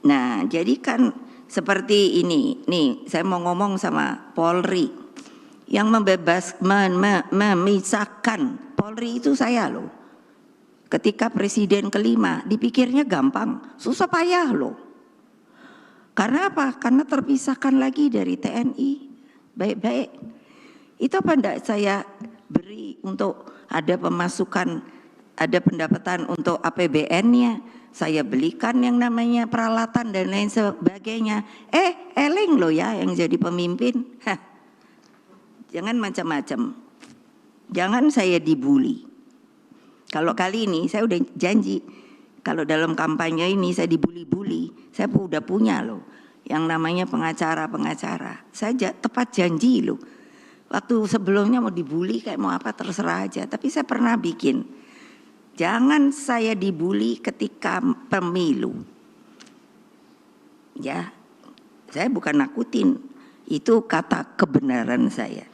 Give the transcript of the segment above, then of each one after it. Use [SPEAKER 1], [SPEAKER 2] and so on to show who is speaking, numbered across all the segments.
[SPEAKER 1] Nah, jadi kan seperti ini. Nih, saya mau ngomong sama Polri yang memisahkan. Polri itu saya loh. Ketika presiden kelima, dipikirnya gampang, susah payah loh. Karena apa? Karena terpisahkan lagi dari TNI. Baik-baik. Itu apa enggak saya beri untuk ada pemasukan, ada pendapatan untuk APBN-nya. Saya belikan yang namanya peralatan dan lain sebagainya. Eleng loh ya yang jadi pemimpin. Jangan macam-macam. Jangan saya dibully. Kalau kali ini saya udah janji, kalau dalam kampanye ini saya dibully-bully, saya udah punya loh yang namanya pengacara-pengacara. Saya tepat janji loh. Waktu sebelumnya mau dibully kayak mau apa terserah aja, tapi saya pernah bikin. Jangan saya dibully ketika pemilu. Ya, saya bukan nakutin, itu kata kebenaran saya.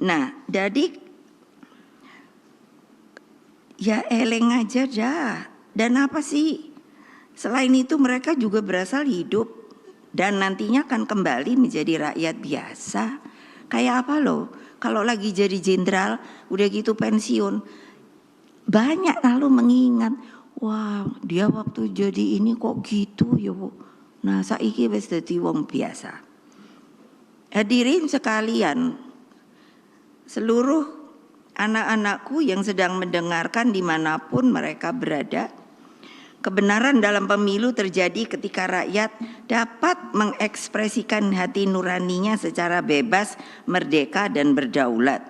[SPEAKER 1] Nah, jadi ya eleng aja dah. Dan apa sih? Selain itu mereka juga berasal hidup dan nantinya akan kembali menjadi rakyat biasa. Kayak apa loh? Kalau lagi jadi jenderal, udah gitu pensiun, banyak lalu mengingat, wah dia waktu jadi ini kok gitu ya Bu. Nah saiki wis dadi wong biasa. Hadirin sekalian, seluruh anak-anakku yang sedang mendengarkan dimanapun mereka berada, kebenaran dalam pemilu terjadi ketika rakyat dapat mengekspresikan hati nuraninya secara bebas, merdeka dan berdaulat.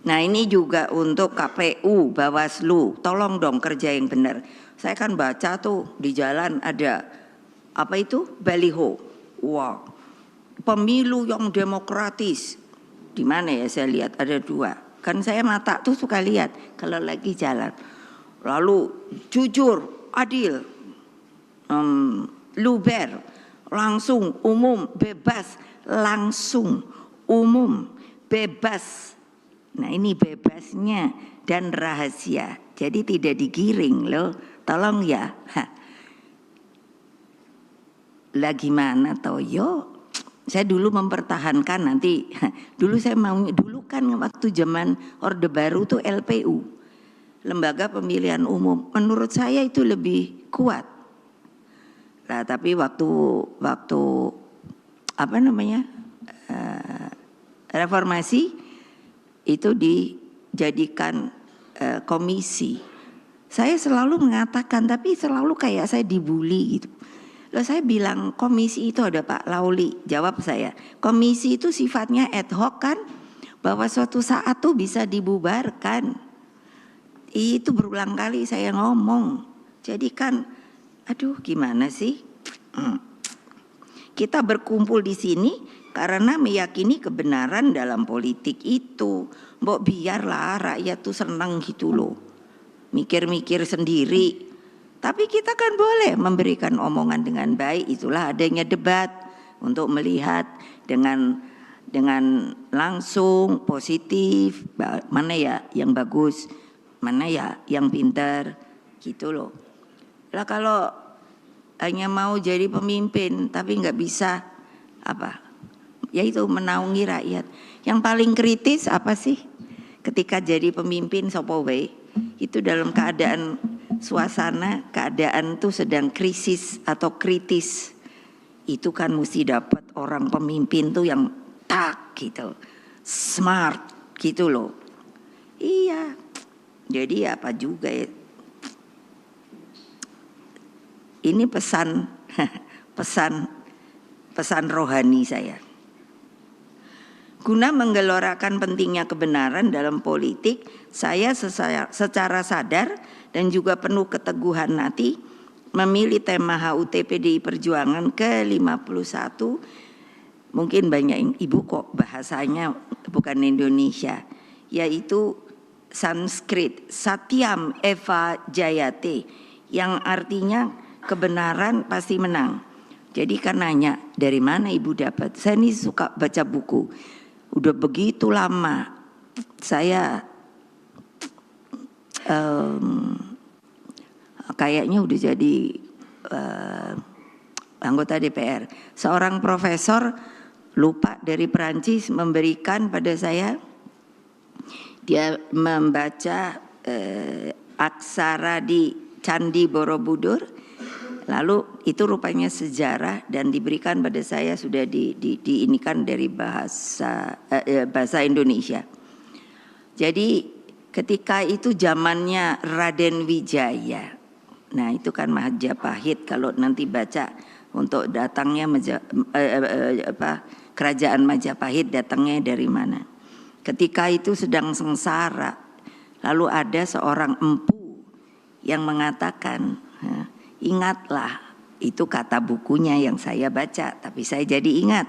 [SPEAKER 1] Nah ini juga untuk KPU, Bawaslu, tolong dong kerja yang benar. Saya kan baca tuh di jalan ada apa itu baliho, wah pemilu yang demokratis. Di mana ya saya lihat ada dua. Kan saya mata tuh suka lihat kalau lagi jalan. Lalu jujur, adil, luber, langsung, umum, bebas, langsung, umum, bebas. Nah ini bebasnya dan rahasia. Jadi tidak digiring loh. Tolong ya. Lah gimana toh yo? Saya dulu mempertahankan nanti. Dulu saya mau, dulu kan waktu zaman Orde Baru tuh LPU. Lembaga Pemilihan Umum. Menurut saya itu lebih kuat. Nah tapi waktu apa namanya reformasi itu dijadikan komisi. Saya selalu mengatakan, tapi selalu kayak saya dibully gitu. Lalu saya bilang komisi itu ada Pak Lauli, jawab saya. Komisi itu sifatnya ad hoc kan, bahwa suatu saat tuh bisa dibubarkan. Itu berulang kali saya ngomong. Jadi kan, aduh gimana sih? Kita berkumpul di sini karena meyakini kebenaran dalam politik itu. Mbok biarlah rakyat tuh senang gitu loh. Mikir-mikir sendiri. Tapi kita kan boleh memberikan omongan dengan baik. Itulah adanya debat untuk melihat dengan langsung positif. Mana ya yang bagus, mana ya yang pintar gitu loh. Lah kalau hanya mau jadi pemimpin tapi nggak bisa apa? Yaitu menaungi rakyat. Yang paling kritis apa sih? Ketika jadi pemimpin sopo wae itu dalam keadaan suasana keadaan tuh sedang krisis atau kritis. Itu kan mesti dapat orang pemimpin tuh yang tak gitu. Smart gitu loh. Iya. Jadi apa juga ya? Ini pesan rohani saya. Guna menggelorakan pentingnya kebenaran dalam politik, saya secara sadar dan juga penuh keteguhan hati memilih tema HUT PDI Perjuangan ke-51. Mungkin banyak ibu kok bahasanya bukan Indonesia, yaitu Sanskrit Satyam Eva Jayate, yang artinya kebenaran pasti menang. Jadi kan nanya dari mana ibu dapat? Saya ini suka baca buku. Udah begitu lama saya kayaknya udah jadi anggota DPR. Seorang profesor lupa dari Perancis memberikan pada saya, dia membaca aksara di Candi Borobudur, lalu itu rupanya sejarah dan diberikan pada saya, sudah diinikan dari bahasa Indonesia. Jadi ketika itu zamannya Raden Wijaya. Nah itu kan Majapahit, kalau nanti baca untuk datangnya kerajaan Majapahit datangnya dari mana. Ketika itu sedang sengsara, lalu ada seorang empu yang mengatakan, ingatlah, itu kata bukunya yang saya baca, tapi saya jadi ingat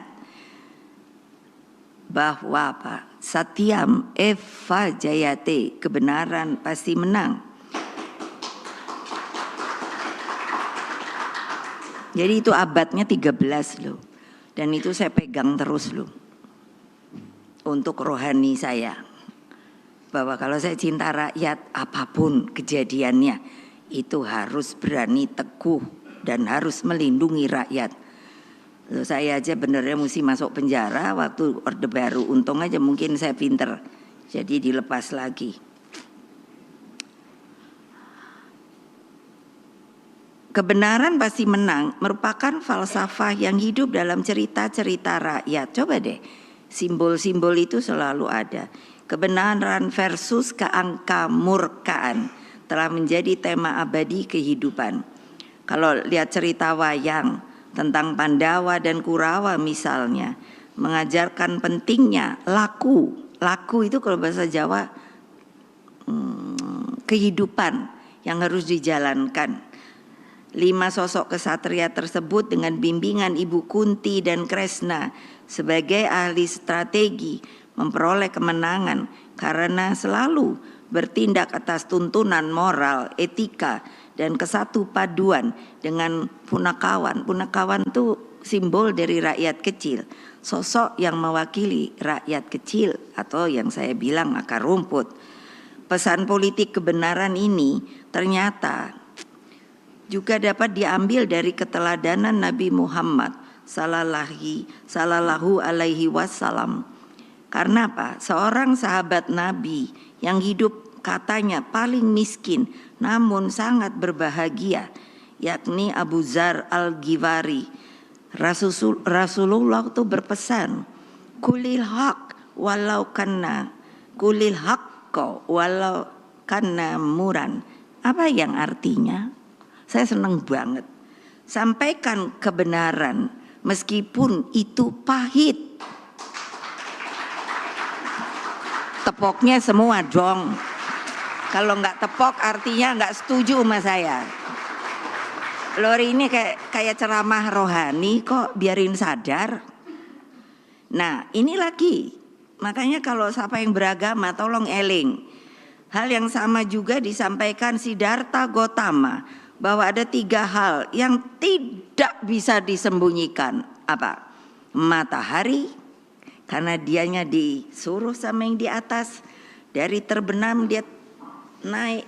[SPEAKER 1] bahwa Satyam eva jayate, kebenaran pasti menang. Jadi itu abadnya 13 loh. Dan itu saya pegang terus loh. Untuk rohani saya. Bahwa kalau saya cinta rakyat, apapun kejadiannya, itu harus berani teguh dan harus melindungi rakyat. Loh, saya aja benernya mesti masuk penjara waktu Orde Baru. Untung aja mungkin saya pinter. Jadi dilepas lagi. Kebenaran pasti menang merupakan falsafah yang hidup dalam cerita-cerita rakyat. Coba deh, simbol-simbol itu selalu ada. Kebenaran versus keangkamurkaan telah menjadi tema abadi kehidupan. Kalau lihat cerita wayang tentang Pandawa dan Kurawa misalnya, mengajarkan pentingnya laku. Laku itu kalau bahasa Jawa kehidupan yang harus dijalankan. 5 sosok kesatria tersebut dengan bimbingan Ibu Kunti dan Kresna sebagai ahli strategi memperoleh kemenangan karena selalu bertindak atas tuntunan moral, etika, dan kesatu paduan dengan punakawan. Punakawan itu simbol dari rakyat kecil, sosok yang mewakili rakyat kecil atau yang saya bilang akar rumput. Pesan politik kebenaran ini ternyata juga dapat diambil dari keteladanan Nabi Muhammad sallallahu alaihi wasallam. Karena apa? Seorang sahabat Nabi yang hidup katanya paling miskin namun sangat berbahagia, yakni Abu Dzar Al-Ghifari. Rasulullah itu berpesan, kulil haq walau kana muran. Apa yang artinya? Saya senang banget. Sampaikan kebenaran meskipun itu pahit. Tepoknya semua dong. Kalau nggak tepok artinya nggak setuju sama saya. Lori ini kayak ceramah rohani kok, biarin sadar. Nah ini lagi. Makanya kalau siapa yang beragama tolong eling. Hal yang sama juga disampaikan Siddhartha Gautama. Bahwa ada 3 hal yang tidak bisa disembunyikan. Apa? Matahari, karena dianya disuruh sama yang di atas. Dari terbenam dia naik,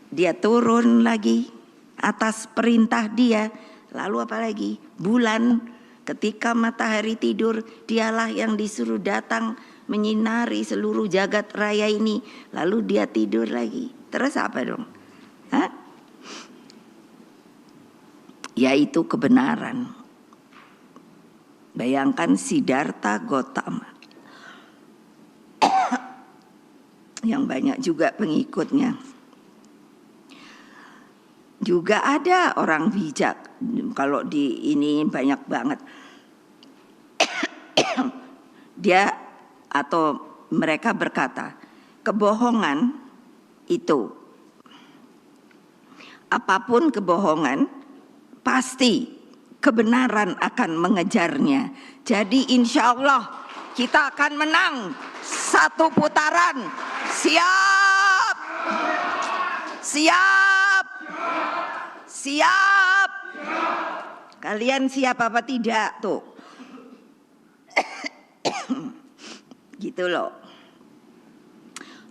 [SPEAKER 1] dia turun lagi atas perintah dia. Lalu apa lagi? Bulan, ketika matahari tidur, dialah yang disuruh datang menyinari seluruh jagat raya ini. Lalu dia tidur lagi. Terus apa dong? Hah? Yaitu kebenaran. Bayangkan Siddhartha Gautama yang banyak juga pengikutnya. Juga ada orang bijak. Kalau di ini banyak banget. Dia atau mereka berkata, kebohongan itu, apapun kebohongan, pasti kebenaran akan mengejarnya. Jadi insya Allah kita akan menang 1 putaran. Siap? Siap? Siap? Kalian siap apa tidak tuh? Gitu loh.